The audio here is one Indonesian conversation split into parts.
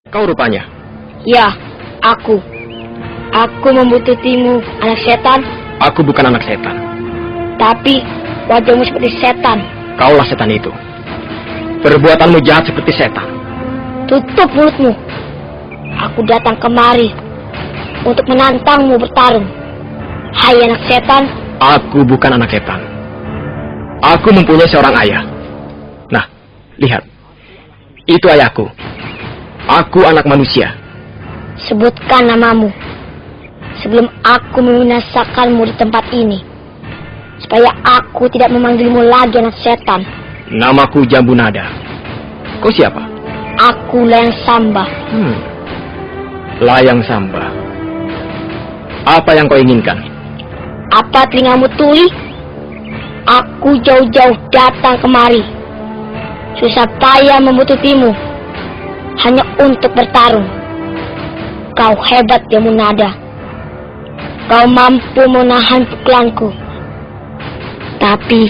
Kau rupanya? Ya, aku. Aku membutuhkanmu, anak setan. Aku bukan anak setan. Tapi wajahmu seperti setan. Kaulah setan itu. Perbuatanmu jahat seperti setan. Tutup mulutmu. Aku datang kemari untuk menantangmu bertarung. Hai anak setan. Aku bukan anak setan. Aku mempunyai seorang ayah. Nah, lihat. Itu ayahku. Aku anak manusia. Sebutkan namamu sebelum aku membinasakanmu di tempat ini, supaya aku tidak memanggilmu lagi anak setan. Namaku Jambu Nada. Kau siapa? Aku Layang Samba. Layang Samba. Apa yang kau inginkan? Apa telingamu tuli? Aku jauh-jauh datang kemari, susah payah membutuhkanmu hanya untuk bertarung. Kau hebat, Jambu Nada. Kau mampu menahan pukulanku. Tapi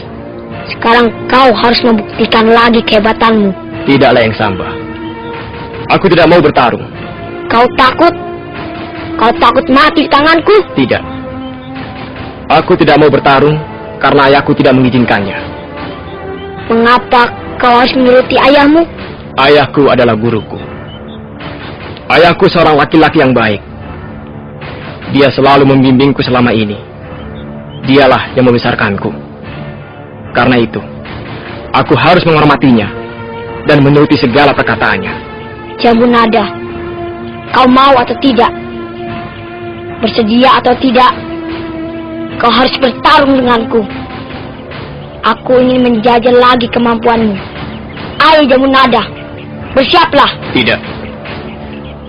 sekarang kau harus membuktikan lagi kehebatanmu. Tidak, Layang Samba. Aku tidak mau bertarung. Kau takut? Kau takut mati di tanganku? Tidak. Aku tidak mau bertarung karena ayahku tidak mengizinkannya. Mengapa kau harus menuruti ayahmu? Ayahku adalah guruku. Ayahku seorang laki-laki yang baik. Dia selalu membimbingku selama ini. Dialah yang membesarkanku. Karena itu, aku harus menghormatinya dan menuruti segala perkataannya. Jambu Nada, kau mau atau tidak? Bersedia atau tidak? Kau harus bertarung denganku. Aku ingin menjajah lagi kemampuanmu. Ayo Jambu Nada, bersiaplah. Tidak.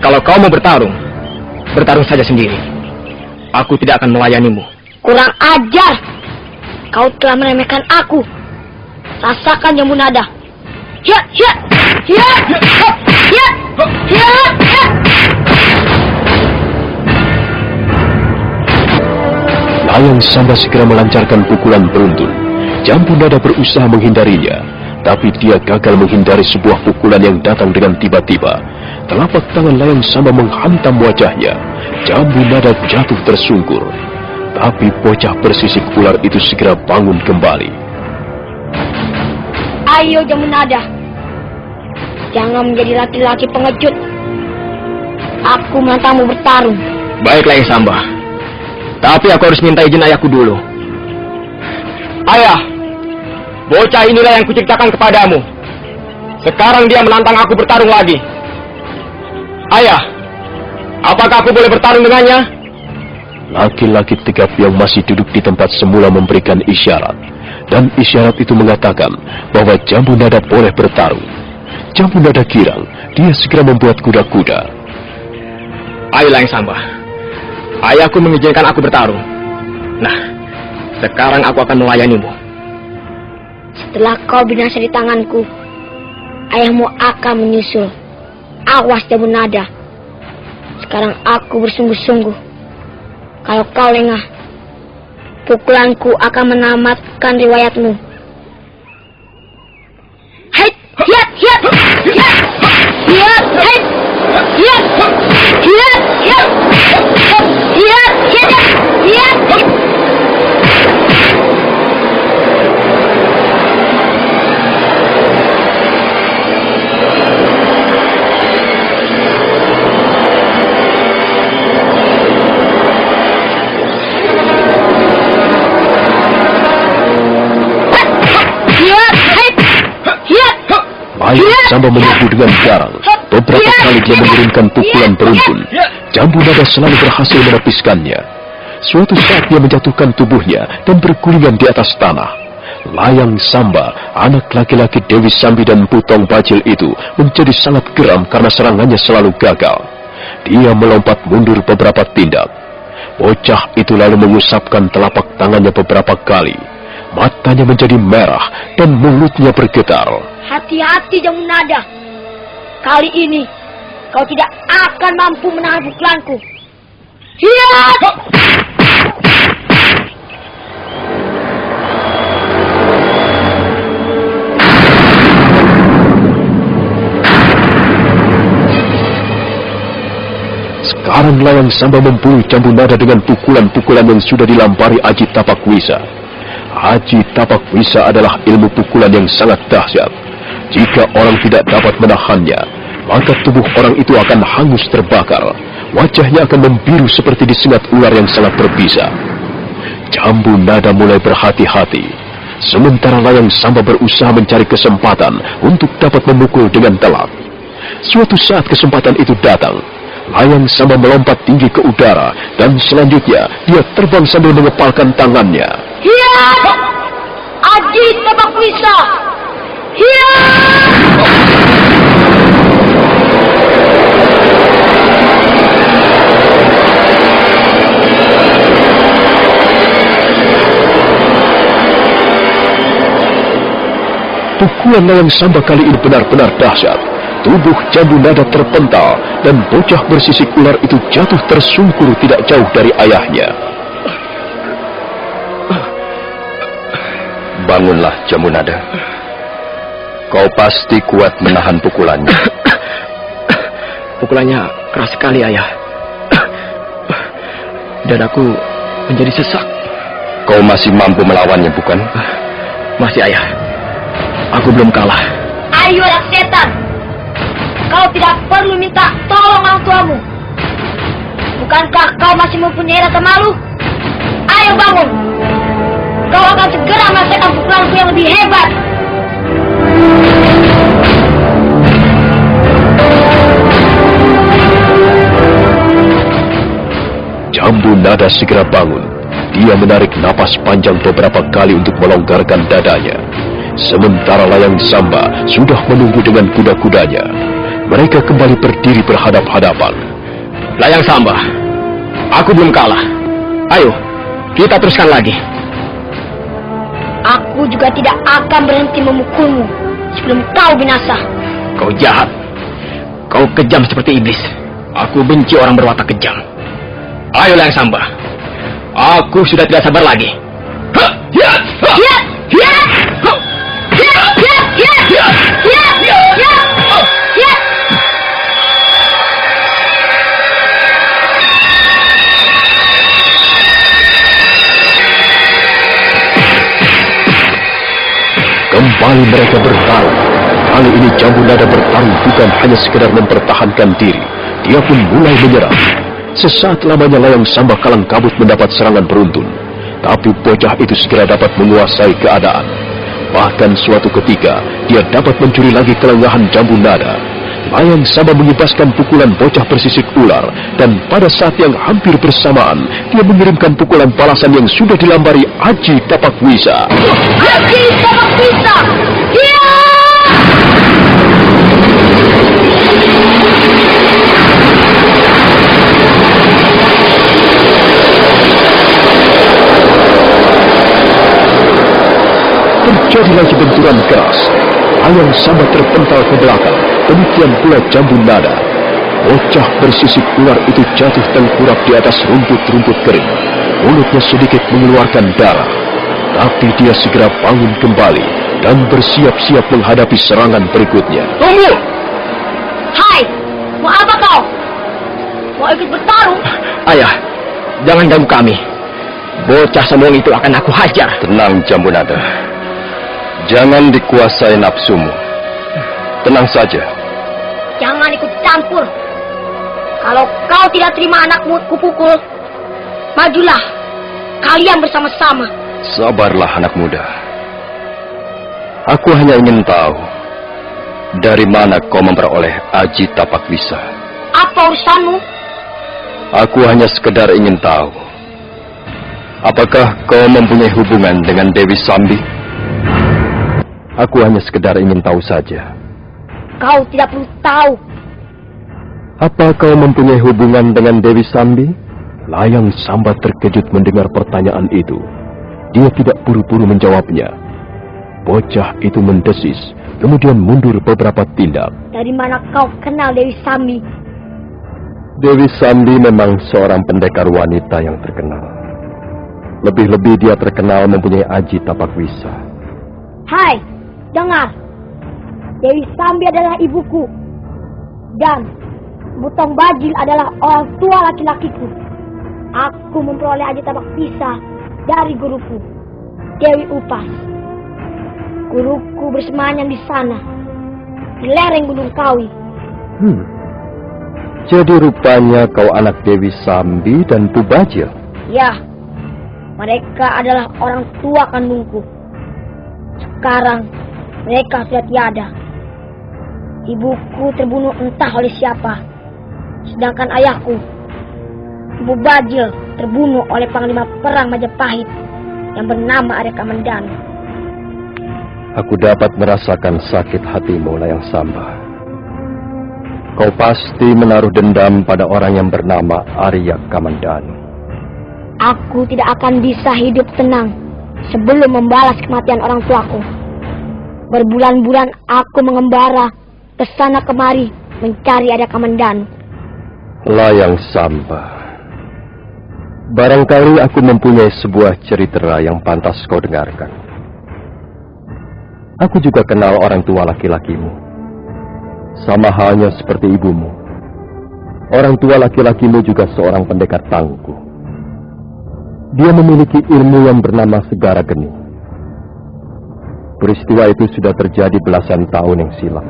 Kalau kau mau bertarung, bertarung saja sendiri. Aku tidak akan melayanimu. Kurang ajar. Kau telah meremehkan aku. Rasakan Jambu Nada. Ya, ya, ya, ya, ya, ya. Layang Samba segera melancarkan pukulan beruntun. Jambu Nada berusaha menghindarinya, tapi dia gagal menghindari sebuah pukulan yang datang dengan tiba-tiba. Telapak tangan Layang Samba menghantam wajahnya. Jambu Nada jatuh tersungkur. Tapi bocah bersisik ular itu segera bangun kembali. Ayo Jambu Nada, jangan menjadi laki-laki pengecut. Aku menantangmu bertarung. Baik, Layang Samba. Tapi aku harus minta izin ayahku dulu. Ayah, bocah inilah yang kuceritakan kepadamu. Sekarang dia menantang aku bertarung lagi. Ayah, apakah aku boleh bertarung dengannya? Laki-laki tegap yang masih duduk di tempat semula memberikan isyarat. Dan isyarat itu mengatakan bahwa Jambu Nada boleh bertarung. Jambu Nada girang, dia segera membuat kuda-kuda. Ayo Layang Samba, ayahku mengizinkan aku bertarung. Nah, sekarang aku akan melayanimu. Setelah kau binasa di tanganku, ayahmu akan menyusul. Awas Jambu Nada. Sekarang aku bersungguh-sungguh. Kalau kau lengah, pukulanku akan menamatkan riwayatmu. Hei, hiat, hiat, hiat, hiat, hei, hiat, hiat, hiat, hiat, hiat, hiat. Layang Samba menyerbu dengan garang. Beberapa kali dia mengirimkan pukulan beruntun. Jambu Nada selalu berhasil menepiskannya. Suatu saat dia menjatuhkan tubuhnya dan bergulingan di atas tanah. Layang Samba, anak laki-laki Dewi Sambi dan Putong Bajil itu menjadi sangat geram karena serangannya selalu gagal. Dia melompat mundur beberapa tindak. Bocah itu lalu mengusapkan telapak tangannya beberapa kali. Matanya menjadi merah dan mulutnya bergetar. Hati-hati Jambu Nada. Kali ini kau tidak akan mampu menahan pukulanku. Hiat! Sekarang Layang Samba memburu Jambu Nada dengan pukulan-pukulan yang sudah dilampari Aji Tapak Wisa. Aji Tapak Wisa adalah ilmu pukulan yang sangat dahsyat. Jika orang tidak dapat menahannya, maka tubuh orang itu akan hangus terbakar. Wajahnya akan membiru seperti disengat ular yang sangat berbisa. Jambu Nada mulai berhati-hati, sementara Layang Samba berusaha mencari kesempatan untuk dapat memukul dengan telak. Suatu saat kesempatan itu datang. Layang Samba melompat tinggi ke udara, dan selanjutnya dia terbang sambil mengepalkan tangannya. Hiya! Aji Tapak Wisa! Hiya! Pukulan Layang Samba kali ini benar-benar dahsyat. Tubuh Jambu Nada terpental, dan bocah bersisik ular itu jatuh tersungkur tidak jauh dari ayahnya. Bangunlah, Jambu Nada. Kau pasti kuat menahan pukulannya. Pukulannya keras sekali, ayah. Dadaku menjadi sesak. Kau masih mampu melawannya, bukan? Masih, ayah. Aku belum kalah. Ayo anak setan! Kau tidak perlu minta tolong orang tuamu. Bukankah kau masih mempunyai rasa malu? Ayo bangun! Kau akan segera merasakan pukulanku yang lebih hebat. Jambu Nada segera bangun. Dia menarik napas panjang beberapa kali untuk melonggarkan dadanya. Sementara Layang Samba sudah menunggu dengan kuda-kudanya. Mereka kembali berdiri berhadap-hadapan. Layang Samba, aku belum kalah. Ayo, kita teruskan lagi. Aku juga tidak akan berhenti memukulmu sebelum kau binasa. Kau jahat. Kau kejam seperti iblis. Aku benci orang berwatak kejam. Ayo Layang Samba. Aku sudah tidak sabar lagi. Kembali mereka bertarung. Kali ini Jambu Nada bertarung bukan hanya sekedar mempertahankan diri. Dia pun mulai menyerang. Sesaat lamanya Layang Samba kalang kabut mendapat serangan beruntun. Tapi bocah itu segera dapat menguasai keadaan. Bahkan suatu ketika, dia dapat mencuri lagi kelengahan Jambu Nada. Layang Samba mengibaskan pukulan bocah bersisik ular, dan pada saat yang hampir bersamaan, dia mengirimkan pukulan balasan yang sudah dilambari Aji Tapak Wisa. Aji Tapak Wisa! Hiya! Terjadi lagi benturan keras. Layang Samba terpental ke belakang. Demikian pula Jambu Nada. Bocah bersisik ular itu jatuh tengkurap di atas rumput-rumput kering. Mulutnya sedikit mengeluarkan darah. Tapi dia segera bangun kembali dan bersiap-siap menghadapi serangan berikutnya. Tunggu! Hai! Mau apa kau? Mau ikut bertarung? Ayah, jangan ganggu kami. Bocah sombong itu akan aku hajar. Tenang, Jambu Nada. Jangan dikuasai nafsumu. Tenang saja. Jangan ikut campur. Kalau kau tidak terima anakmu kupukul, majulah. Kalian bersama-sama. Sabarlah, anak muda. Aku hanya ingin tahu, dari mana kau memperoleh Aji Tapak Wisa? Apa urusanmu? Aku hanya sekedar ingin tahu, apakah kau mempunyai hubungan dengan Dewi Sambi? Aku hanya sekedar ingin tahu saja. Kau tidak perlu tahu. Apa kau mempunyai hubungan dengan Dewi Sambi? Layang Samba terkejut mendengar pertanyaan itu. Dia tidak buru-buru menjawabnya. Bocah itu mendesis, kemudian mundur beberapa tindak. Dari mana kau kenal Dewi Sambi? Dewi Sambi memang seorang pendekar wanita yang terkenal. Lebih-lebih dia terkenal mempunyai Aji Tapak Wisa. Hai, dengar. Dewi Sambi adalah ibuku. Dan Butong Bajil adalah orang tua laki-lakiku. Aku memperoleh aji tabak pisah dari guruku, Dewi Upas. Guruku bersemayam di sana, di lereng Gunung Kawi. Jadi rupanya kau anak Dewi Sambi dan Pubajil? Ya, mereka adalah orang tua kandungku. Sekarang mereka sudah tiada. Ibuku terbunuh entah oleh siapa. Sedangkan ayahku, Pubajil, terbunuh oleh panglima perang Majapahit yang bernama Arya Kamandanu. Aku dapat merasakan sakit hatimu, Layang Samba. Kau pasti menaruh dendam pada orang yang bernama Arya Kamandanu. Aku tidak akan bisa hidup tenang sebelum membalas kematian orang tuaku. Berbulan-bulan aku mengembara ke sana kemari mencari Arya Kamandanu. Layang Samba, barangkali aku mempunyai sebuah cerita yang pantas kau dengarkan. Aku juga kenal orang tua laki-lakimu. Sama halnya seperti ibumu. Orang tua laki-lakimu juga seorang pendekar tangguh. Dia memiliki ilmu yang bernama Segara Geni. Peristiwa itu sudah terjadi belasan tahun yang silam.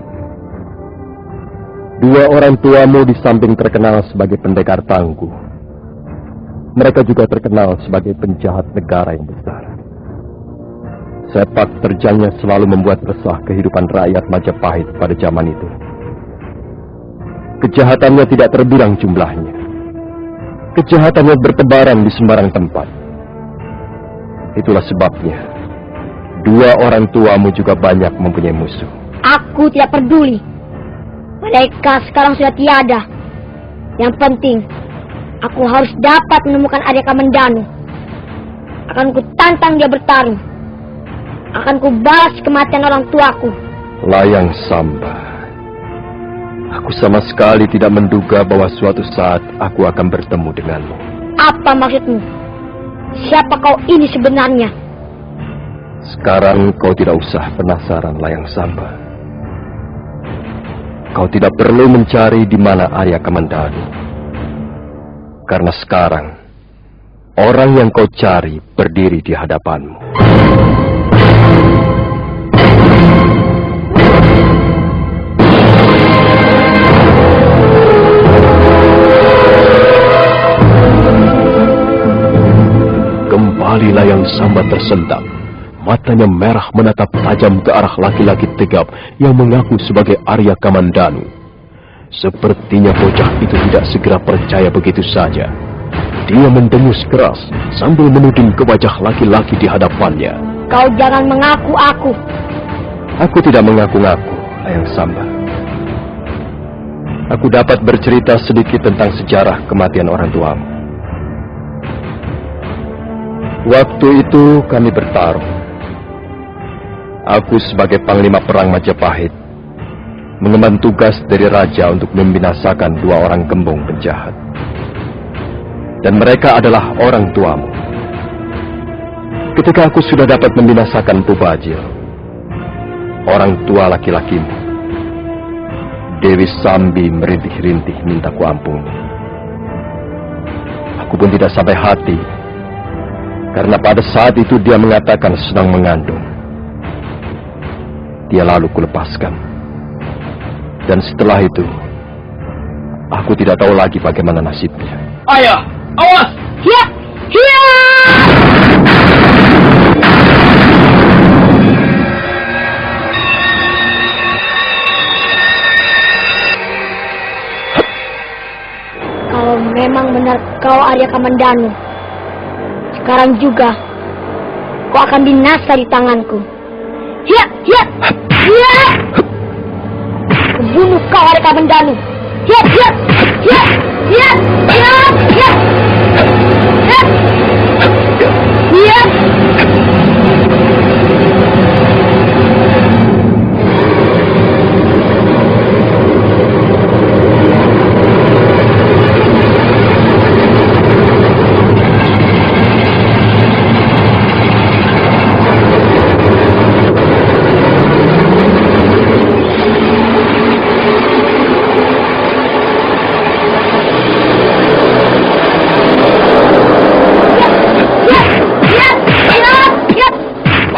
Dua orang tuamu di samping terkenal sebagai pendekar tangguh, mereka juga terkenal sebagai penjahat negara yang besar. Sepak terjangnya selalu membuat resah kehidupan rakyat Majapahit pada zaman itu. Kejahatannya tidak terbilang jumlahnya. Kejahatannya bertebaran di sembarang tempat. Itulah sebabnya dua orang tuamu juga banyak mempunyai musuh. Aku tidak peduli. Mereka sekarang sudah tiada. Yang penting, aku harus dapat menemukan Arya Kamandanu. Akan ku tantang dia bertarung. Akan ku balas kematian orang tuaku. Layang Samba, aku sama sekali tidak menduga bahwa suatu saat aku akan bertemu denganmu. Apa maksudmu? Siapa kau ini sebenarnya? Sekarang kau tidak usah penasaran, Layang Samba. Kau tidak perlu mencari di mana Arya Kamandanu. Karena sekarang, orang yang kau cari berdiri di hadapanmu. Kembali Layang Samba tersentak. Matanya merah menatap tajam ke arah laki-laki tegap yang mengaku sebagai Arya Kamandanu. Sepertinya bocah itu tidak segera percaya begitu saja. Dia mendengus keras sambil menuding ke wajah laki-laki di hadapannya. Kau jangan mengaku aku. Aku tidak mengaku-ngaku, Layang Samba. Aku dapat bercerita sedikit tentang sejarah kematian orang tuamu. Waktu itu kami bertarung. Aku sebagai panglima perang Majapahit mengemban tugas dari raja untuk membinasakan dua orang gembong penjahat. Dan mereka adalah orang tuamu. Ketika aku sudah dapat membinasakan Pubajil, orang tua laki-lakimu, Dewi Sambi merintih-rintih minta kuampuni. Aku pun tidak sampai hati, karena pada saat itu dia mengatakan sedang mengandung. Dia lalu kulepaskan. Dan setelah itu, aku tidak tahu lagi bagaimana nasibnya. Ayah, awas! Hiya! Hiya! Kalau memang benar kau Arya Kamandanu, sekarang juga kau akan binasa di tanganku. Hiya! Hiya! Hiya! Bunuh kau Arya Kamandanu. Hiya! Hiya! Hiya! Hiya! Hiya! Hiya! Hiya! Hiya!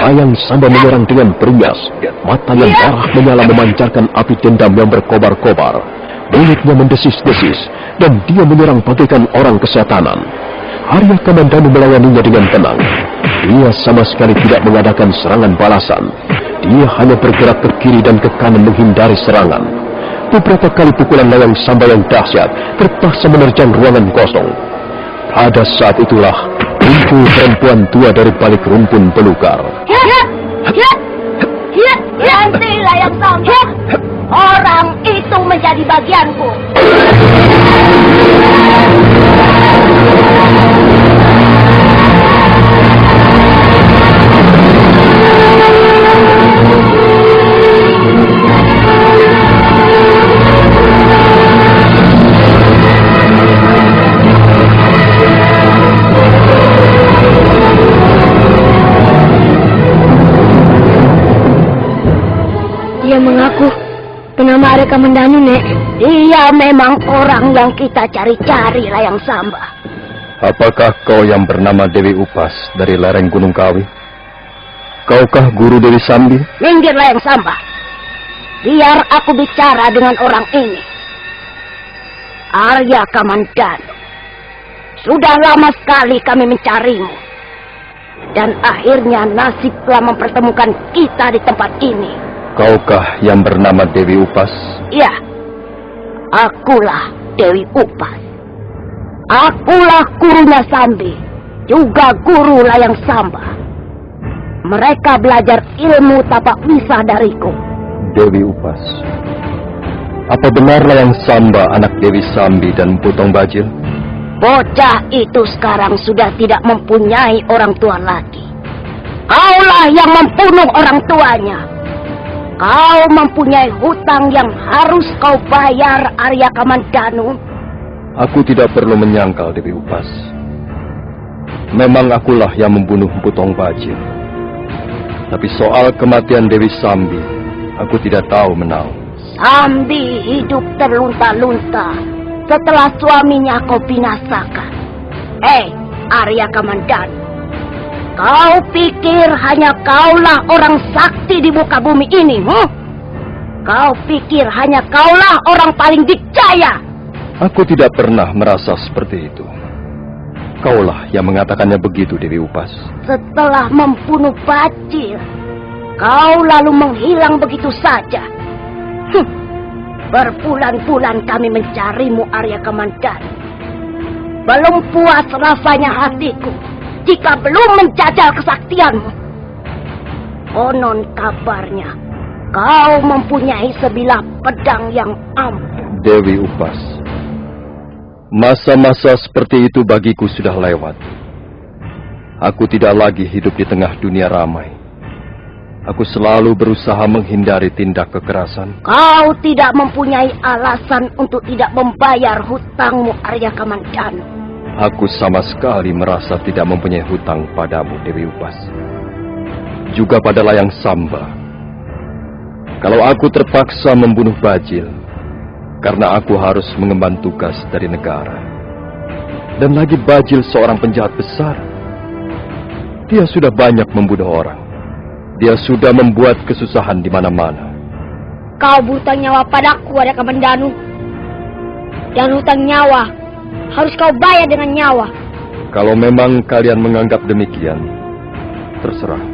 Layang Samba menyerang dengan beringas. Mata yang merah menyala memancarkan api dendam yang berkobar-kobar. Mulutnya mendesis-desis, dan dia menyerang bagaikan orang kesetanan. Arya Kamandanu melayaninya dengan tenang. Dia sama sekali tidak mengadakan serangan balasan. Dia hanya bergerak ke kiri dan ke kanan menghindari serangan. Beberapa kali pukulan Layang Samba yang dahsyat terpaksa menerjang ruangan kosong. Pada saat itulah muncul perempuan tua dari balik rumpun belukar. Nanti Layang Samba, orang itu menjadi bagianku. Dia mengaku bernama Arya Kamandanu, Nek. Dia memang orang yang kita cari-cari, Layang Samba. Apakah kau yang bernama Dewi Upas dari lereng Gunung Kawi? Kaukah guru Dewi Sambi? Minggir, Layang Samba. Biar aku bicara dengan orang ini. Arya Kamandanu. Sudah lama sekali kami mencarimu. Dan akhirnya nasib telah mempertemukan kita di tempat ini. Kaukah yang bernama Dewi Upas? Ya, akulah Dewi Upas. Akulah gurunya Sambi, juga guru Layang Samba. Mereka belajar ilmu tapak wisa dariku. Dewi Upas. Apa benar Layang Samba anak Dewi Sambi dan Putong Bajil? Bocah itu sekarang sudah tidak mempunyai orang tua lagi. Kaulah yang membunuh orang tuanya. Kau mempunyai hutang yang harus kau bayar, Arya Kamandanu. Aku tidak perlu menyangkal, Dewi Upas. Memang akulah yang membunuh Putong Bajil. Tapi soal kematian Dewi Sambi, aku tidak tahu menau. Sambi hidup terlunta-lunta setelah suaminya kau binasakan. Arya Kamandanu. Kau pikir hanya kaulah orang sakti di muka bumi ini, Kau pikir hanya kaulah orang paling dikjaya? Aku tidak pernah merasa seperti itu. Kaulah yang mengatakannya begitu, Dewi Upas. Setelah membunuh Bajil, kau lalu menghilang begitu saja. Berbulan-bulan kami mencarimu, Arya Kamandanu. Belum puas rasanya hatiku jika belum menjajal kesaktianmu. Konon kabarnya, kau mempunyai sebilah pedang yang ampuh. Dewi Upas, masa-masa seperti itu bagiku sudah lewat. Aku tidak lagi hidup di tengah dunia ramai. Aku selalu berusaha menghindari tindak kekerasan. Kau tidak mempunyai alasan untuk tidak membayar hutangmu, Arya Kamandanu. Aku sama sekali merasa tidak mempunyai hutang padamu, Dewi Upas. Juga pada Layang Samba. Kalau aku terpaksa membunuh Bajil, karena aku harus mengemban tugas dari negara. Dan lagi Bajil seorang penjahat besar. Dia sudah banyak membunuh orang. Dia sudah membuat kesusahan di mana-mana. Kau berhutang nyawa padaku, Arya Kamandanu. Dan hutang nyawa harus kau bayar dengan nyawa. Kalau memang kalian menganggap demikian, terserah.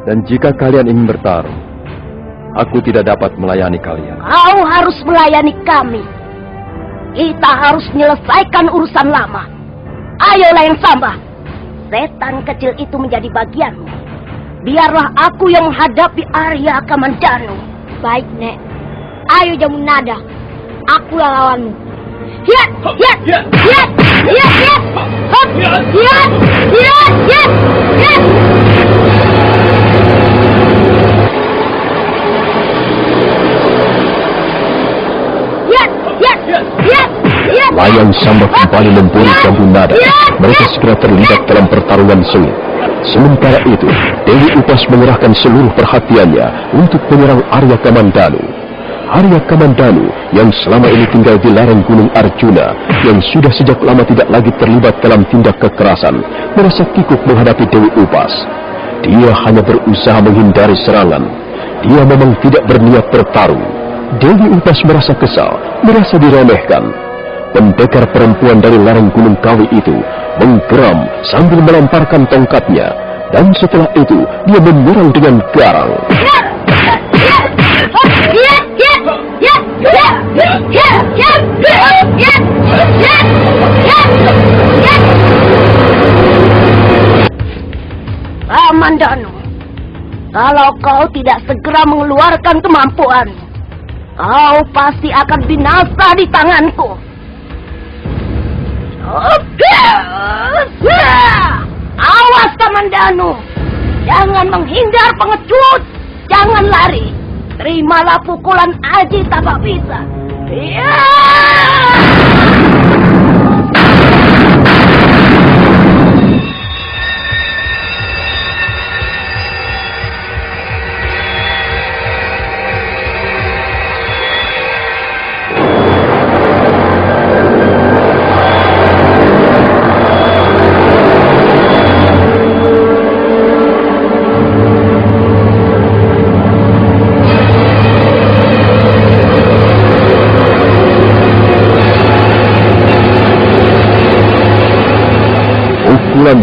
Dan jika kalian ingin bertarung, aku tidak dapat melayani kalian. Kau harus melayani kami. Kita harus menyelesaikan urusan lama. Ayo, Layang Samba. Setan kecil itu menjadi bagianmu. Biarlah aku yang menghadapi Arya Kamandanu. Baik, Nek. Ayo Jamunada. Akulah lawanmu. Hiat! Hiat! Hiat! Hiat! Hiat! Hop! Hiat! Hiat! Hiat! Hiat! Layang Samba kembali memburu Jambunada. Mereka segera terlibat dalam pertarungan sengit. Sementara itu, Dewi Upas mengerahkan seluruh perhatiannya untuk menyerang Arya Kamandanu. Arya Kamandanu yang selama ini tinggal di lereng Gunung Arjuna, yang sudah sejak lama tidak lagi terlibat dalam tindak kekerasan, merasa kikuk menghadapi Dewi Upas. Dia hanya berusaha menghindari serangan. Dia memang tidak berniat bertarung. Dewi Upas merasa kesal, merasa diremehkan. Pendekar perempuan dari lereng Gunung Kawi itu menggeram sambil melemparkan tongkatnya. Dan setelah itu, dia menyerang dengan garang. Kamandanu, kalau kau tidak segera mengeluarkan kemampuanmu, kau pasti akan binasa di tanganku. Awas Kamandanu, jangan menghindar pengecut, jangan lari. Terimalah pukulan Aji Tapak Wisa.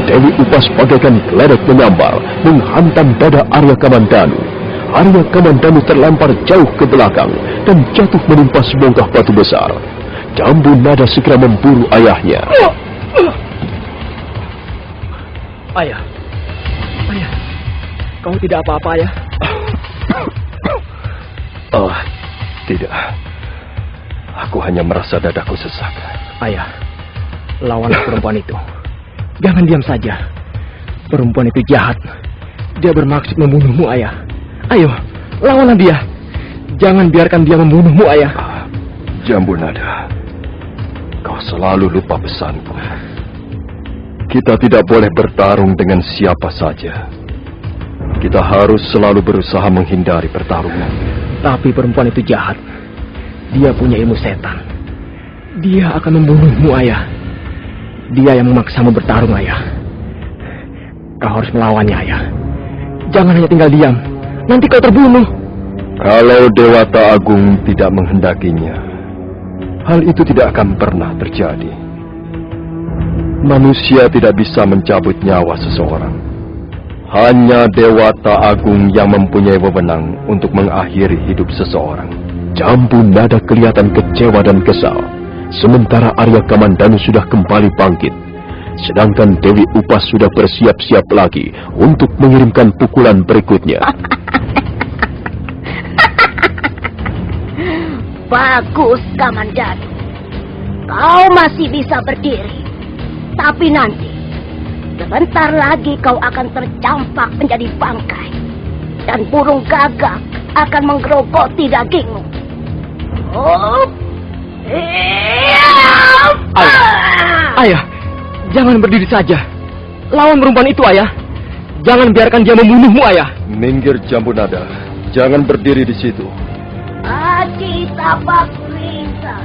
Dewi Upas bagaikan geledek menyambar menghantam dada Arya Kamandanu. Arya Kamandanu terlempar jauh ke belakang dan jatuh menimpa sebongkah batu besar. Jambu Nada segera memburu ayahnya. Ayah, kau tidak apa-apa, Ayah? Oh, tidak. Aku hanya merasa dadaku sesak. Ayah, lawanlah perempuan itu. Jangan diam saja. Perempuan itu jahat. Dia bermaksud membunuhmu, Ayah. Ayo, lawanlah dia. Jangan biarkan dia membunuhmu, Ayah. Jambu Nada, kau selalu lupa pesanku. Kita tidak boleh bertarung dengan siapa saja. Kita harus selalu berusaha menghindari pertarungan. Tapi perempuan itu jahat. Dia punya ilmu setan. Dia akan membunuhmu, Ayah. Dia yang memaksamu bertarung, Ayah. Kau harus melawannya, Ayah. Jangan hanya tinggal diam. Nanti kau terbunuh. Kalau Dewata Agung tidak menghendakinya, hal itu tidak akan pernah terjadi. Manusia tidak bisa mencabut nyawa seseorang. Hanya Dewata Agung yang mempunyai wewenang untuk mengakhiri hidup seseorang. Jambu Nada kelihatan kecewa dan kesal. Sementara Arya Kamandanu sudah kembali bangkit. Sedangkan Dewi Upas sudah bersiap-siap lagi untuk mengirimkan pukulan berikutnya. Bagus, Kamandanu. Kau masih bisa berdiri. Tapi nanti, sebentar lagi kau akan tercampak menjadi bangkai. Dan burung gagak akan menggerogoti dagingmu. Ayah, jangan berdiri saja. Lawan perempuan itu, Ayah. Jangan biarkan dia membunuhmu, Ayah. Minggir, Jambu Nada. Jangan berdiri di situ. Aji Tapak Wisa.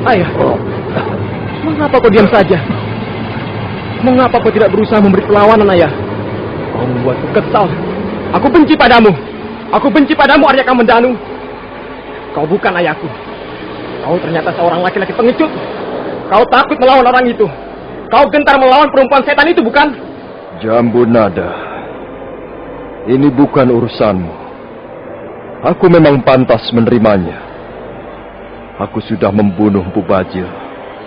Ayah, mengapa kau diam saja? Mengapa kau tidak berusaha memberi perlawanan, Ayah? Kau membuatku kesal. Aku benci padamu. Aku benci padamu, Arya Kamandanu. Kau bukan ayahku. Kau ternyata seorang laki-laki pengecut. Kau takut melawan orang itu. Kau gentar melawan perempuan setan itu, bukan? Jambu Nada, ini bukan urusanmu. Aku memang pantas menerimanya. Aku sudah membunuh Mpu Bajil,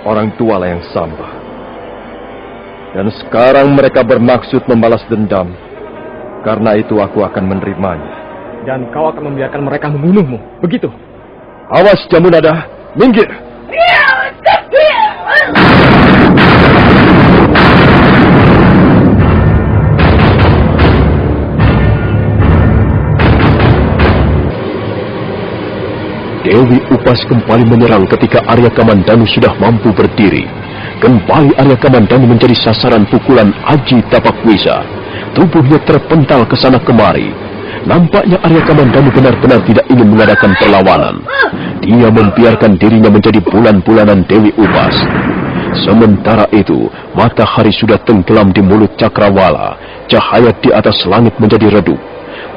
orang tua Layang Samba. Dan sekarang mereka bermaksud membalas dendam. Karena itu aku akan menerimanya. Dan kau akan membiarkan mereka membunuhmu, begitu? Awas, Jambu Nada, minggir! Dewi Upas kembali menyerang ketika Arya Kamandanu sudah mampu berdiri. Kembali Arya Kamandanu menjadi sasaran pukulan Aji Tapak Wisa. Tubuhnya terpental ke sana kemari. Nampaknya Arya Kamandanu benar-benar tidak ingin mengadakan perlawanan. Dia membiarkan dirinya menjadi bulan-bulanan Dewi Upas. Sementara itu, matahari sudah tenggelam di mulut cakrawala. Cahaya di atas langit menjadi redup.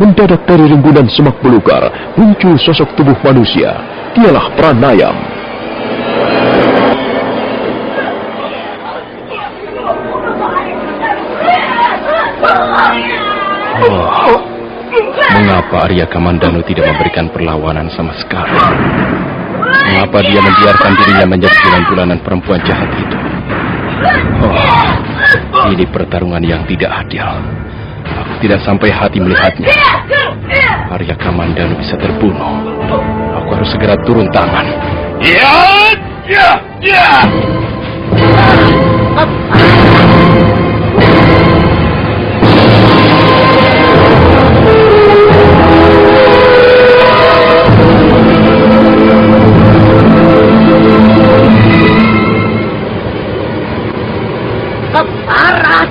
Mendadak dari rimbunan semak belukar muncul sosok tubuh manusia. Dialah Pranayam. Mengapa Arya Kamandanu tidak memberikan perlawanan sama sekali? Mengapa dia membiarkan dirinya menjadi bulan-bulanan perempuan jahat itu? Ini pertarungan yang tidak adil. Aku tidak sampai hati melihatnya. Arya Kamandanu bisa terbunuh. Aku harus segera turun tangan. Keparat,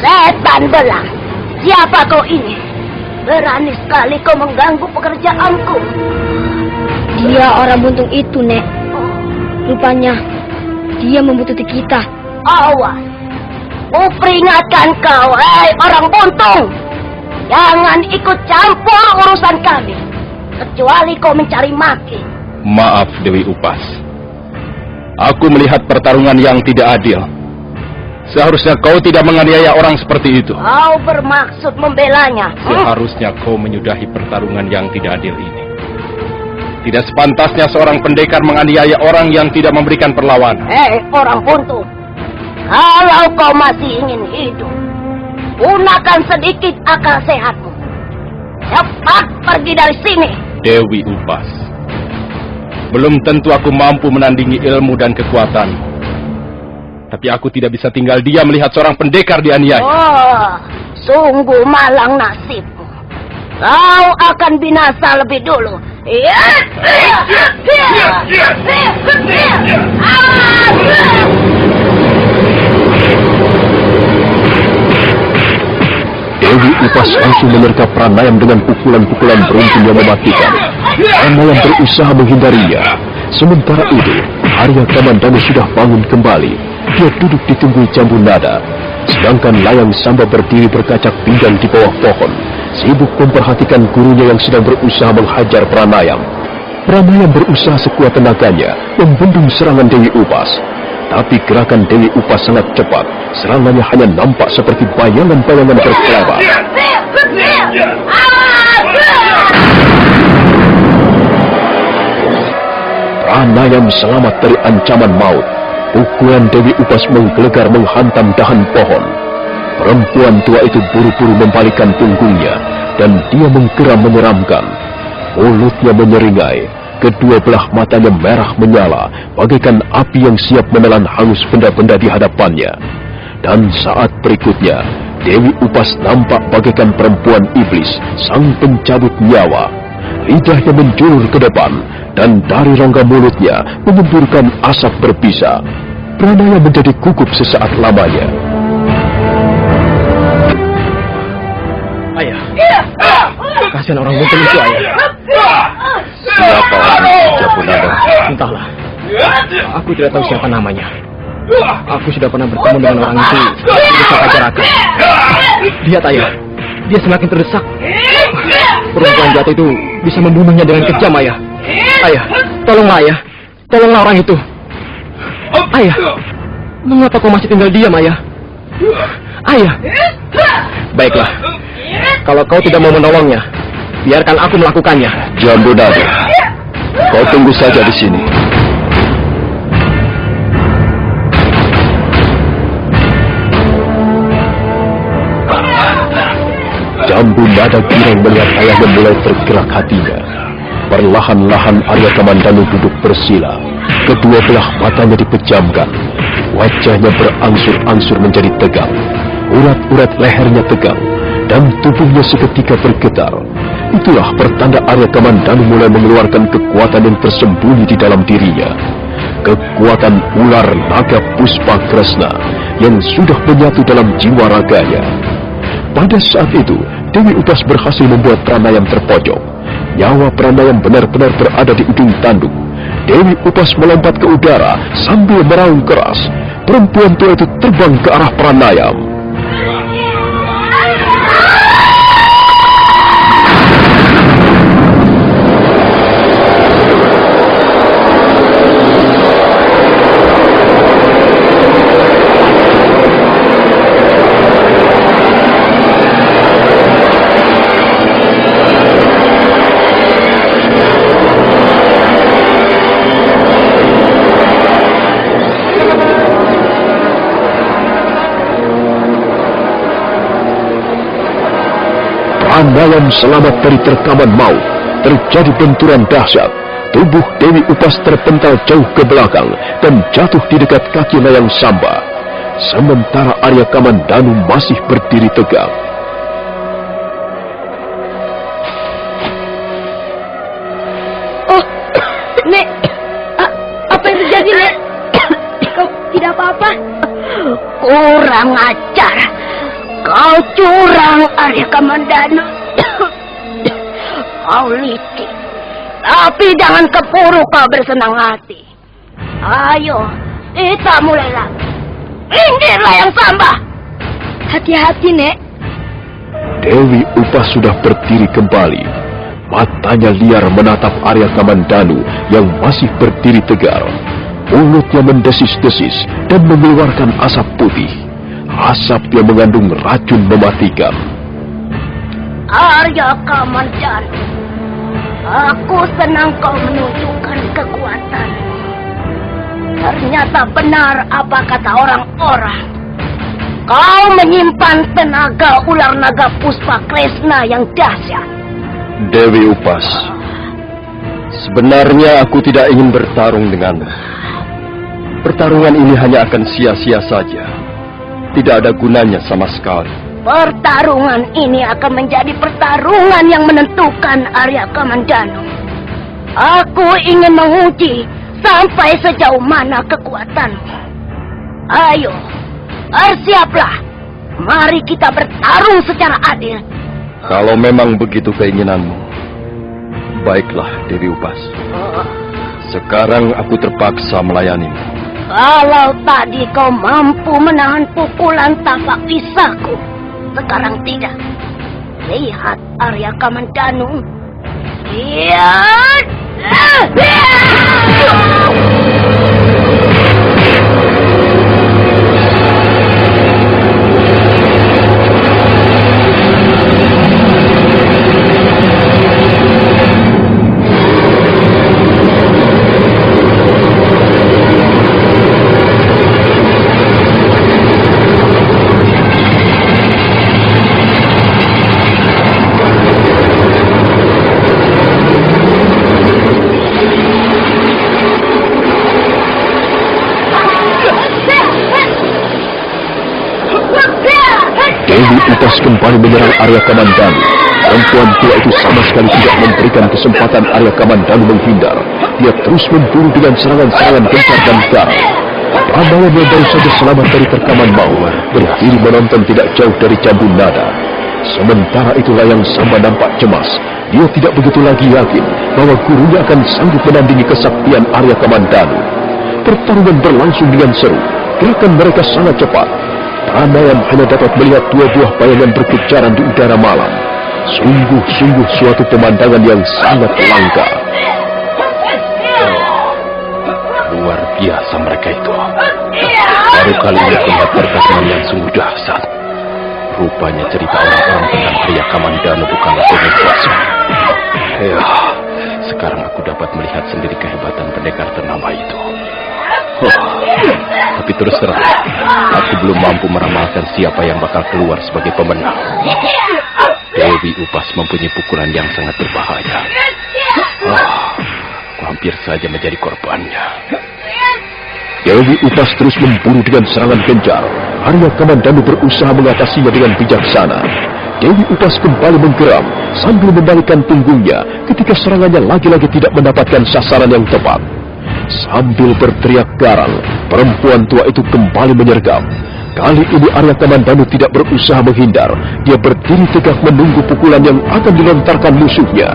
setan belah. Siapa kau ini? Berani sekali kau mengganggu pekerjaanku. Dia orang buntung itu, Nek. Rupanya dia membutuhkan kita. Awas, kuperingatkan kau, orang buntung. Jangan ikut campur urusan kami, kecuali kau mencari maki. Maaf, Dewi Upas. Aku melihat pertarungan yang tidak adil. Seharusnya kau tidak menganiaya orang seperti itu. Kau bermaksud membelanya. Seharusnya kau menyudahi pertarungan yang tidak adil ini. Tidak sepantasnya seorang pendekar menganiaya orang yang tidak memberikan perlawanan. Orang buntung. Kalau kau masih ingin hidup, gunakan sedikit akal sehatmu. Cepat pergi dari sini. Dewi Upas, belum tentu aku mampu menandingi ilmu dan kekuatanmu. Tapi aku tidak bisa tinggal diam melihat seorang pendekar dianiaya. Sungguh malang nasibmu. Kau akan binasa lebih dulu. Dewi Upas langsung menerka Pranayam dengan pukulan-pukulan beruntun yang mematikan. Pranayam berusaha menghindarinya. Sementara itu, Arya Kamandanu sudah bangun kembali. Dia duduk di tunggul jambu nada, sedangkan Layang Samba berdiri berkacak pinggang di bawah pohon, sibuk memperhatikan gurunya yang sedang berusaha menghajar Pranayam. Pranayam berusaha sekuat tenaganya membendung serangan Dewi Upas. Tapi gerakan Dewi Upas sangat cepat, serangannya hanya nampak seperti bayangan-bayangan berkelebat. Pranayam selamat dari ancaman maut. Pukulan Dewi Upas menggelegar menghantam dahan pohon. Perempuan tua itu buru-buru membalikkan punggungnya, dan dia menggeram menyeramkan. Mulutnya menyeringai, kedua belah matanya merah menyala, bagaikan api yang siap menelan hangus benda-benda di hadapannya. Dan saat berikutnya, Dewi Upas nampak bagaikan perempuan iblis, sang pencabut nyawa. Lidahnya menjulur ke depan, dan dari rongga mulutnya menyemburkan asap berbisa. Pranayam menjadi gugup sesaat lamanya. Ayah, kasihan orang buntung itu, Ayah. Siapa orang Jambu Nada? Entahlah, aku tidak tahu siapa namanya. Aku sudah pernah bertemu dengan orang itu di desa Pajarakan. Lihat, Ayah, dia semakin terdesak. Perempuan jahat itu bisa membunuhnya dengan kejam, Ayah. Ayah, tolonglah, Ayah. Tolonglah orang itu. Ayah, mengapa kau masih tinggal diam, Ayah? Ayah. Baiklah, kalau kau tidak mau menolongnya, biarkan aku melakukannya. Jambu Nada, kau tunggu saja di sini. Jambu Nada girang melihat ayahnya mulai tergerak hatinya. Perlahan-lahan Arya Kamandanu duduk bersila. Kedua belah matanya dipejamkan. Wajahnya berangsur-angsur menjadi tegang. Urat-urat lehernya tegang. Dan tubuhnya seketika bergetar. Itulah pertanda Arya Kamandanu mulai mengeluarkan kekuatan yang tersembunyi di dalam dirinya. Kekuatan ular naga Puspa Kresna yang sudah menyatu dalam jiwa raganya. Pada saat itu, Dewi Upas berhasil membuat Pranayam terpojok. Nyawa Pranayam benar-benar berada di ujung tanduk. Dewi Upas melompat ke udara sambil meraung keras. Perempuan tua itu terbang ke arah Pranayam. Pranayam selamat dari terkaman maut. Terjadi benturan dahsyat. Tubuh Dewi Upas terpental jauh ke belakang dan jatuh di dekat kaki Layang Samba. Sementara Arya Kamandanu masih berdiri tegak. Oh, Nek, apa yang terjadi, Nek? Kau tidak apa-apa? Kurang ajar. Kau curang, Arya Kamandanu. Kau licik. Tapi jangan kepuru kau bersenang hati. Ayo, kita mulai lagi. Minggir Layang Samba. Hati-hati, Nek. Dewi Upas sudah berdiri kembali. Matanya liar menatap Arya Kamandanu yang masih berdiri tegar. Mulutnya mendesis-desis dan mengeluarkan asap putih. Asap yang mengandung racun mematikan. Arya Kamandanu, aku senang kau menunjukkan kekuatan. Ternyata benar apa kata orang-orang. Kau menyimpan tenaga ular naga Puspa Kresna yang dahsyat. Dewi Upas, sebenarnya aku tidak ingin bertarung denganmu. Pertarungan ini hanya akan sia-sia saja. Tidak ada gunanya sama sekali. Pertarungan ini akan menjadi pertarungan yang menentukan, Arya Kamandanu. Aku ingin menguji sampai sejauh mana kekuatanmu. Ayo, bersiaplah. Mari kita bertarung secara adil. Kalau memang begitu keinginanmu, baiklah Dewi Upas. Sekarang aku terpaksa melayanimu. Kalau tadi kau mampu menahan pukulan tapak pisahku, sekarang tidak. Lihat Arya Kamandanu. Lihat. Upas kembali menyerang Arya Kamandanu. Perempuan tua itu sama sekali tidak memberikan kesempatan Arya Kamandanu menghindar. Dia terus memburu dengan serangan-serangan gencar dan garang. Pranayam yang baru saja selamat dari terkaman maut berdiri menonton tidak jauh dari Jambu Nada. Sementara itu Layang Samba nampak cemas. Dia tidak begitu lagi yakin bahwa gurunya akan sanggup menandingi kesaktian Arya Kamandanu. Pertarungan berlangsung dengan seru. Gerakan mereka sangat cepat. Pranayam hanya dapat melihat dua buah bayangan berkejaran di udara malam. Sungguh-sungguh suatu pemandangan yang sangat langka. Luar biasa mereka itu. Baru kali ini melihat pertarungan yang sungguh dahsyat. Rupanya cerita orang-orang tentang Arya Kamandanu bukanlah dongeng kosong. Ya, sekarang aku dapat melihat sendiri kehebatan pendekar ternama itu. Tapi terus terang, aku belum mampu meramalkan siapa yang bakal keluar sebagai pemenang. Dewi Upas mempunyai pukulan yang sangat berbahaya. Aku hampir saja menjadi korbannya. Dewi Upas terus memburu dengan serangan gencar. Arya Kamandanu berusaha mengatasinya dengan bijaksana. Dewi Upas kembali menggeram sambil membalikkan punggungnya ketika serangannya lagi-lagi tidak mendapatkan sasaran yang tepat. Sambil berteriak garang, perempuan tua itu kembali menyergap. Kali ini Arya Kamandanu tidak berusaha menghindar. Dia berdiri tegak menunggu pukulan yang akan dilontarkan musuhnya.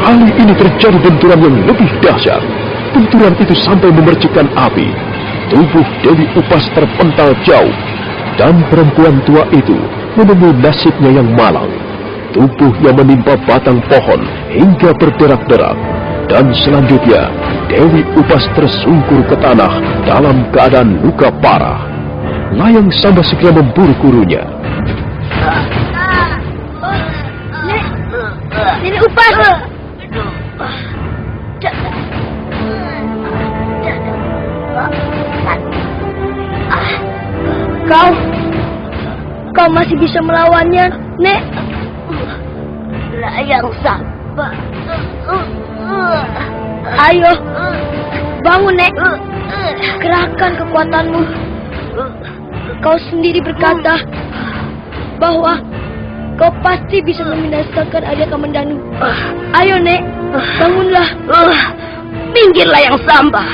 Kali ini terjadi benturan yang lebih dahsyat. Benturan itu sampai memercikkan api. Tubuh Dewi Upas terpental jauh. Dan perempuan tua itu menemui nasibnya yang malang. Tubuh yang menimpa batang pohon hingga berderak-derak. Dan selanjutnya, Dewi Upas tersungkur ke tanah dalam keadaan luka parah. Layang Samba segera memburu gurunya. Nenek Upas! Kau masih bisa melawannya, Nek. Layang Samba. Ayo, bangun, Nek. Kerahkan kekuatanmu. Kau sendiri berkata bahwa kau pasti bisa membinasakan Arya Kamandanu. Ayo, Nek, bangunlah. Minggir Layang Samba.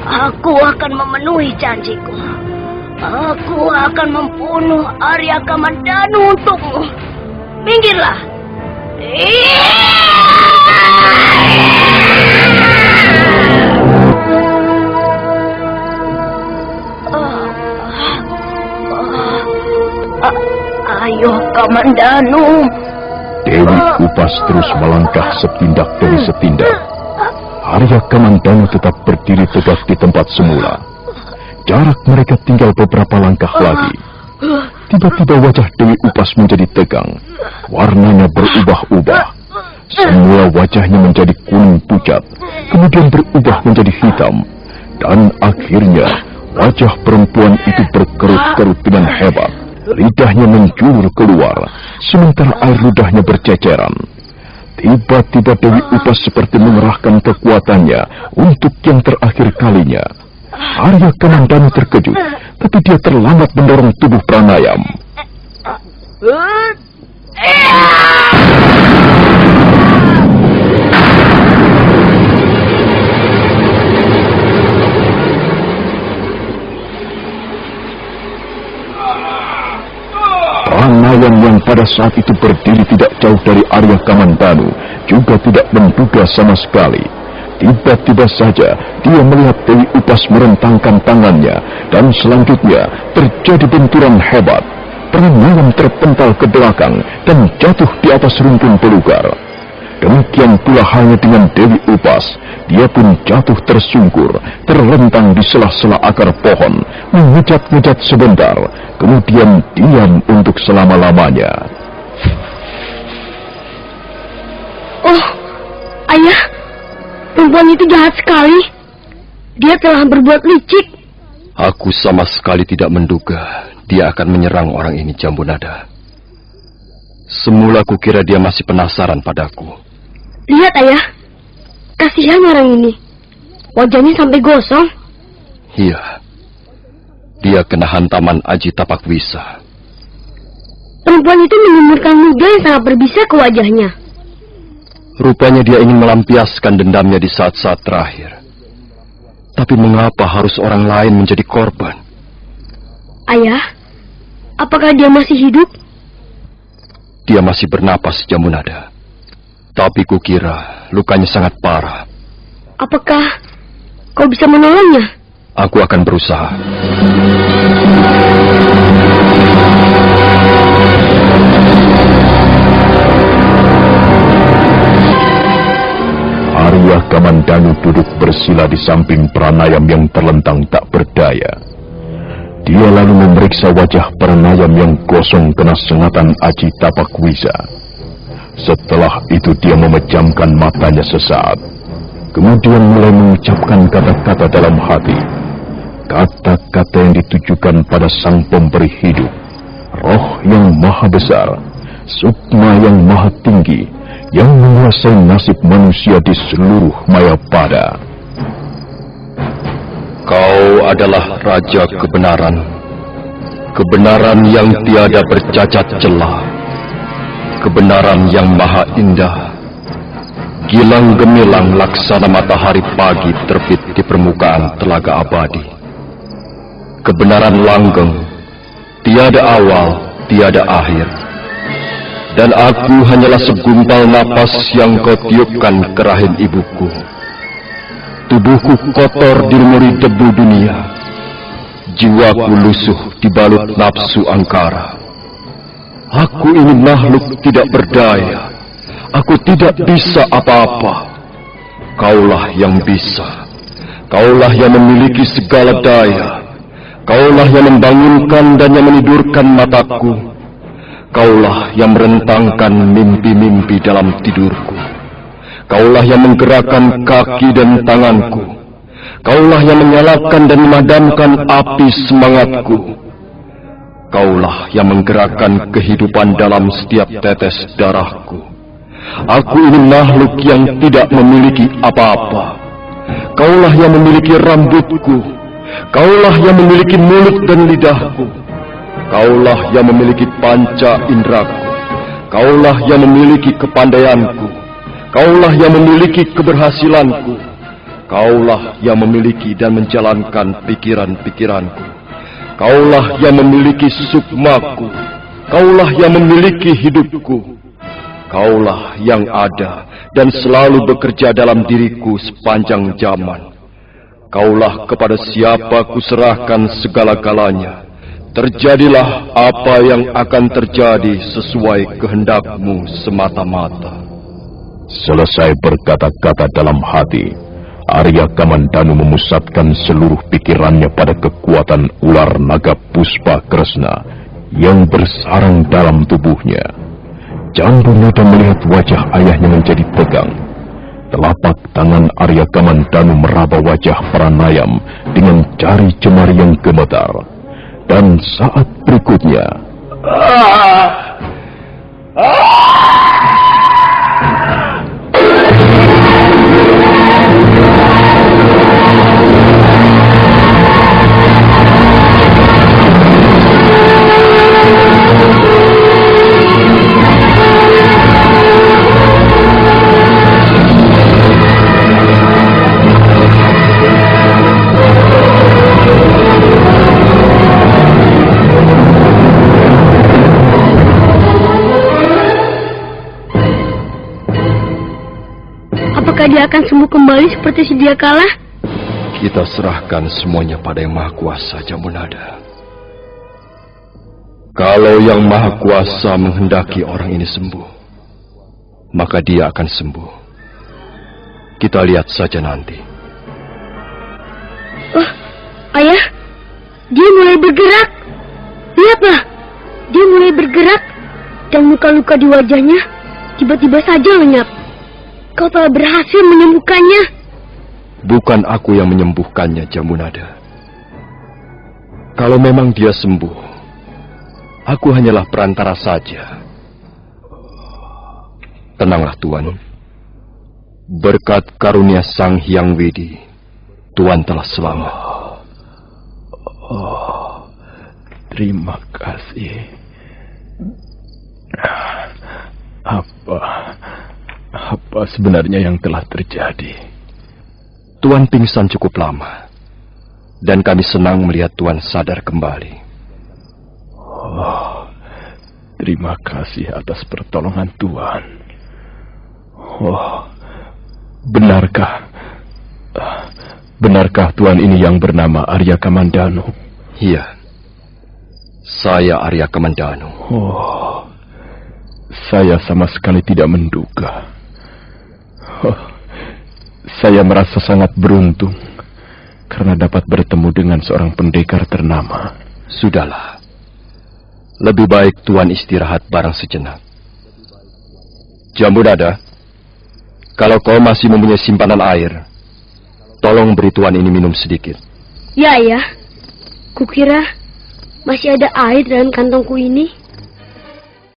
Aku akan memenuhi janjiku. Aku akan membunuh Arya Kamandanu untukmu. Minggirlah. Ayo Kamandanu. Dewi Upas terus melangkah setindak demi setindak. Arya Kamandanu tetap berdiri tegak di tempat semula. Jarak mereka tinggal beberapa langkah lagi. Tiba-tiba wajah Dewi Upas menjadi tegang. Warnanya berubah-ubah. Semula wajahnya menjadi kuning pucat, kemudian berubah menjadi hitam. Dan akhirnya wajah perempuan itu berkerut-kerut dengan hebat. Lidahnya menjulur keluar, sementara air ludahnya berceceran. Tiba-tiba Dewi Upas seperti mengerahkan kekuatannya untuk yang terakhir kalinya. Arya Kamandanu terkejut, tapi dia terlambat mendorong tubuh Pranayam. Pranayam yang pada saat itu berdiri tidak jauh dari Arya Kamandanu juga tidak menduga sama sekali. Tiba-tiba saja dia melihat Dewi Upas merentangkan tangannya dan selanjutnya terjadi benturan hebat. Pranayam terpental ke belakang dan jatuh di atas rumpun belukar. Demikian pula halnya dengan Dewi Upas. Dia pun jatuh tersungkur, terlentang di sela-sela akar pohon, mengejat-ngejat sebentar, kemudian diam untuk selama-lamanya. Oh, Ayah, perempuan itu jahat sekali. Dia telah berbuat licik. Aku sama sekali tidak menduga dia akan menyerang orang ini, Jambunada. Semula kukira dia masih penasaran padaku. Lihat, Ayah. Kasihan orang ini. Wajahnya sampai gosong. Iya. Dia kena hantaman Aji Tapakwisa. Perempuan itu menyemburkan ludah yang sangat berbisa ke wajahnya. Rupanya dia ingin melampiaskan dendamnya di saat-saat terakhir. Tapi mengapa harus orang lain menjadi korban? Ayah, apakah dia masih hidup? Dia masih bernapas, Jambunada. Tapi kukira lukanya sangat parah. Apakah kau bisa menolongnya? Aku akan berusaha. Arya Kamandanu duduk bersila di samping Pranayam yang terlentang tak berdaya. Dia lalu memeriksa wajah Pranayam yang gosong kena sengatan Aji Tapakwisa. Setelah itu dia memejamkan matanya sesaat. Kemudian mulai mengucapkan kata-kata dalam hati. Kata-kata yang ditujukan pada sang pemberi hidup, roh yang maha besar, sukma yang maha tinggi, yang menguasai nasib manusia di seluruh Mayapada. Kau adalah Raja Kebenaran, kebenaran yang tiada bercacat celah, kebenaran yang maha indah, gilang gemilang laksana matahari pagi terbit di permukaan telaga abadi. Kebenaran langgeng, tiada awal, tiada akhir. Dan aku hanyalah segumpal napas yang kau tiupkan ke rahim ibuku. Tubuhku kotor dilumuri debu dunia. Jiwaku lusuh dibalut nafsu angkara. Aku ini makhluk tidak berdaya. Aku tidak bisa apa-apa. Kaulah yang bisa. Kaulah yang memiliki segala daya. Kaulah yang membangunkan dan yang menidurkan mataku. Kaulah yang merentangkan mimpi-mimpi dalam tidurku. Kaulah yang menggerakkan kaki dan tanganku. Kaulah yang menyalakan dan memadamkan api semangatku. Kaulah yang menggerakkan kehidupan dalam setiap tetes darahku. Aku ini makhluk yang tidak memiliki apa-apa. Kaulah yang memiliki rambutku. Kaulah yang memiliki mulut dan lidahku. Kaulah yang memiliki panca indraku. Kaulah yang memiliki kepandaianku. Kaulah yang memiliki keberhasilanku. Kaulah yang memiliki dan menjalankan pikiran-pikiranku. Kaulah yang memiliki sukmaku. Kaulah yang memiliki hidupku. Kaulah yang ada dan selalu bekerja dalam diriku sepanjang zaman. Kaulah kepada siapa kuserahkan segala-galanya. Terjadilah apa yang akan terjadi sesuai kehendakmu semata-mata. Selesai berkata-kata dalam hati, Arya Kamandanu memusatkan seluruh pikirannya pada kekuatan ular naga Puspa Kresna yang bersarang dalam tubuhnya. Jambu Nada melihat wajah ayahnya menjadi tegang. Telapak tangan Arya Kamandanu meraba wajah Pranayam dengan jari jemari yang gemetar. Dan saat berikutnya, dia akan sembuh kembali seperti sedia kala? Kita serahkan semuanya pada Yang Maha Kuasa, Jambu Nada. Kalau Yang Maha Kuasa menghendaki orang ini sembuh, maka dia akan sembuh. Kita lihat saja nanti. Oh, ayah, dia mulai bergerak. Lihatlah, dia mulai bergerak dan luka-luka di wajahnya tiba-tiba saja lenyap. Kau telah berhasil menyembuhkannya. Bukan aku yang menyembuhkannya, Jambu Nada. Kalau memang dia sembuh, aku hanyalah perantara saja. Tenanglah, Tuan. Berkat karunia Sang Hyang Widi, Tuan telah selamat. Terima kasih. Apa sebenarnya yang telah terjadi? Tuan pingsan cukup lama, dan kami senang melihat Tuan sadar kembali. Terima kasih atas pertolongan Tuan. Benarkah Tuan ini yang bernama Arya Kamandanu? Iya, saya Arya Kamandanu. Saya sama sekali tidak menduga. Saya merasa sangat beruntung karena dapat bertemu dengan seorang pendekar ternama. Sudahlah, lebih baik Tuan istirahat barang sejenak. Jambu Nada, kalau kau masih mempunyai simpanan air, tolong beri Tuan ini minum sedikit. Ya, kukira Masih ada air dalam kantongku ini.